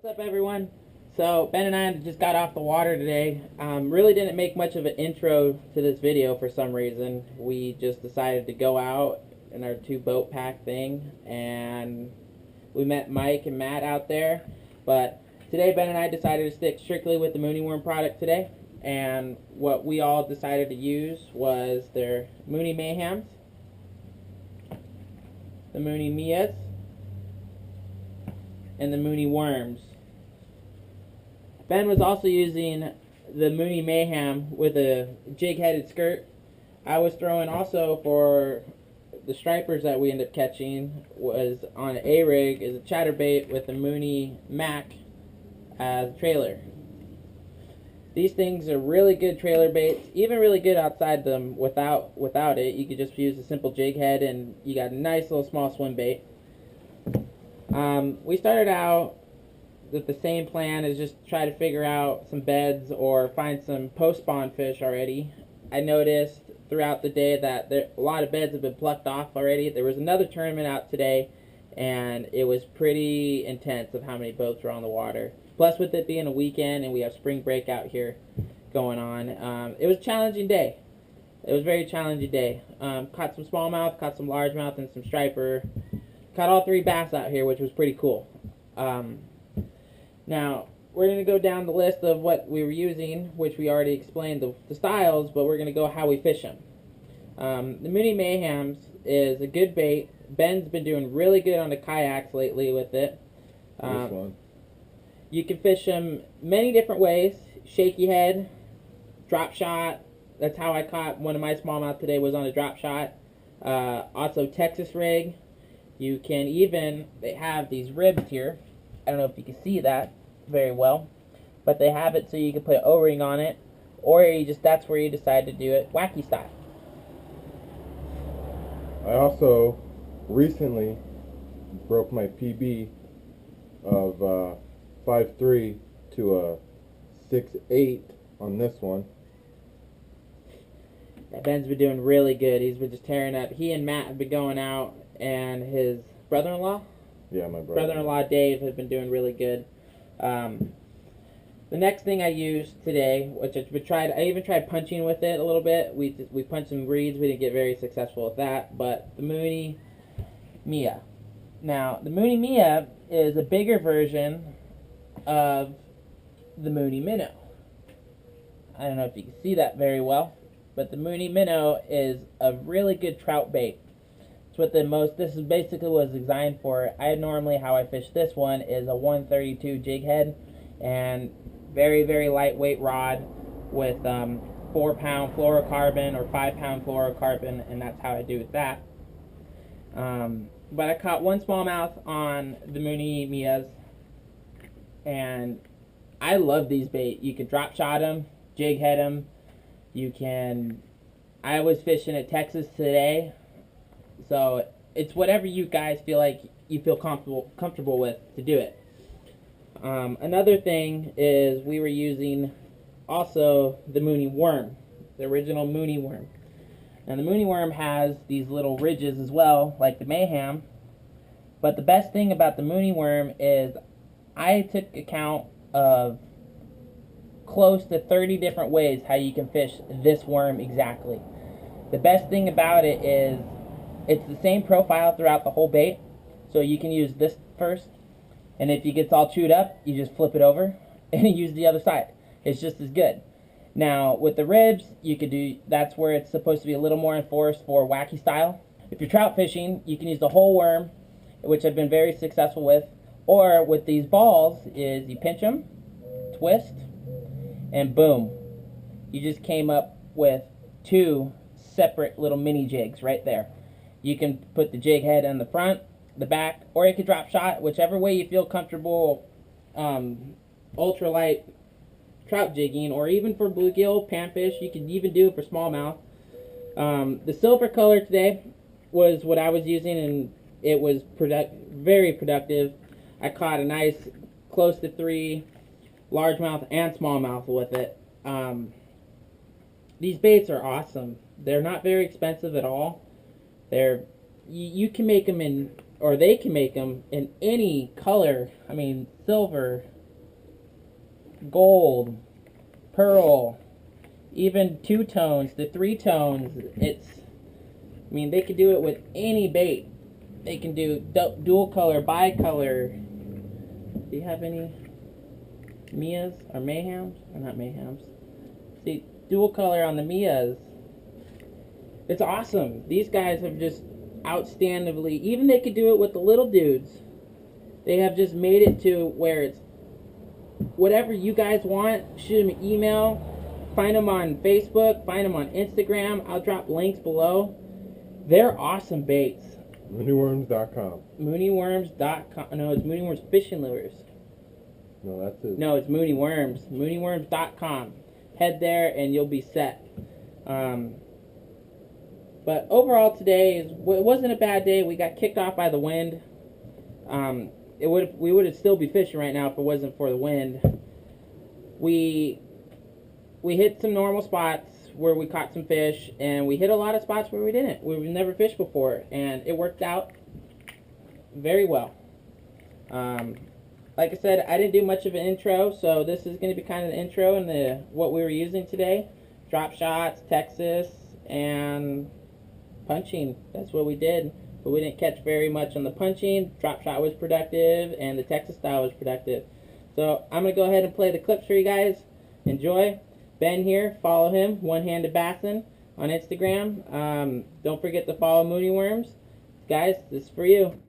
What's up, everyone? So Ben and I just got off the water today. Really didn't make much of an intro to this video for some reason. We just decided to go out in our two boat pack thing, and we met Mike and Matt out there. But today Ben and I decided to stick strictly with the Moone Worm product today. And what we all decided to use was their Moone Mayhems, the Moone Mias, and the Moone Worms. Ben was also using the Moone Mayhem with a jig-headed skirt. I was throwing also for the stripers that we ended up catching was on an A-rig is a chatterbait with a Moone Mac as a trailer. These things are really good trailer baits, even really good outside them without it. You could just use a simple jig head and you got a nice little small swim bait. We started out with the same plan as just try to figure out some beds or find some post-spawn fish already. I noticed throughout the day that a lot of beds have been plucked off already. There was another tournament out today, and it was pretty intense of how many boats were on the water. Plus, with it being a weekend and we have spring break out here going on, it was a challenging day. It was a very challenging day. Caught some smallmouth, caught some largemouth, and some striper. Caught all three bass out here, which was pretty cool. Now, we're going to go down the list of what we were using, which we already explained the styles, but we're going to go how we fish them. The Moone Mayhems is a good bait. Ben's been doing really good on the kayaks lately with it. You can fish them many different ways. Shaky head, drop shot. That's how I caught one of my smallmouth today, was on a drop shot. Also Texas rig. You can even, they have these ribs here. I don't know if you can see that very well, but they have it so you can put an O-ring on it, or that's where you decide to do it wacky style. I also recently broke my PB of 5.3 to a 6.8 on this one. Yeah, Ben's been doing really good. He's been just tearing up. He and Matt have been going out, and his brother-in-law? Yeah, my brother-in-law Dave has been doing really good. The next thing I used today, which I even tried punching with it a little bit. We punched some reeds. We didn't get very successful with that. But the Moone Mia. Now, the Moone Mia is a bigger version of the Moone Minnow. I don't know if you can see that very well, but the Moone Minnow is a really good trout bait. This is basically what it's designed for. How I fish this one is a 132 jig head and very, very lightweight rod with 4-pound fluorocarbon or 5-pound fluorocarbon, and that's how I do with that. But I caught one smallmouth on the Moone Mias, and I love these bait. You can drop shot them, jig head them. I was fishing at Texas today. So it's whatever you guys feel like you feel comfortable with to do it. Another thing is we were using also the Moone Worm, the original Moone Worm. And the Moone Worm has these little ridges as well, like the Mayhem. But the best thing about the Moone Worm is I took account of close to 30 different ways how you can fish this worm exactly. The best thing about it is it's the same profile throughout the whole bait, so you can use this first, and if it gets all chewed up, you just flip it over and use the other side. It's just as good. Now, with the ribs, that's where it's supposed to be a little more enforced for wacky style. If you're trout fishing, you can use the whole worm, which I've been very successful with, or with these balls is you pinch them, twist, and boom. You just came up with two separate little mini jigs right there. You can put the jig head in the front, the back, or you can drop shot, whichever way you feel comfortable. Ultralight trout jigging, or even for bluegill, panfish, you can even do it for smallmouth. The silver color today was what I was using, and it was very productive. I caught a nice close to 3 largemouth and smallmouth with it. These baits are awesome. They're not very expensive at all. You can make them in or they can make them in any color. I mean, silver, gold, pearl, even two tones, the three tones. I mean, they can do it with any bait. They can do dual color, bicolor. Do you have any Mias or Mayhems? Or not Mayhems. See, dual color on the Mias. It's awesome. These guys have just outstandingly, even they could do it with the little dudes. They have just made it to where it's whatever you guys want. Shoot them an email. Find them on Facebook. Find them on Instagram. I'll drop links below. They're awesome baits. MooneWorms.com. MooneWorms.com. No, it's Moone Worms Fishing Lures. No, that's it. No, it's Moone Worms. MooneWorms.com. Head there and you'll be set. But overall today, it wasn't a bad day. We got kicked off by the wind. We would still be fishing right now if it wasn't for the wind. We hit some normal spots where we caught some fish, and we hit a lot of spots where we didn't. We've never fished before, and it worked out very well. Like I said, I didn't do much of an intro, so this is going to be kind of the intro and what we were using today. Drop shots, Texas, and punching. That's what we did, but we didn't catch very much on the punching. Drop shot was productive, and the Texas style was productive. So I'm going to go ahead and play the clips for you guys. Enjoy. Ben here, follow him, One-Handed Bassin' on Instagram. Don't forget to follow Moone Worms. Guys, this is for you.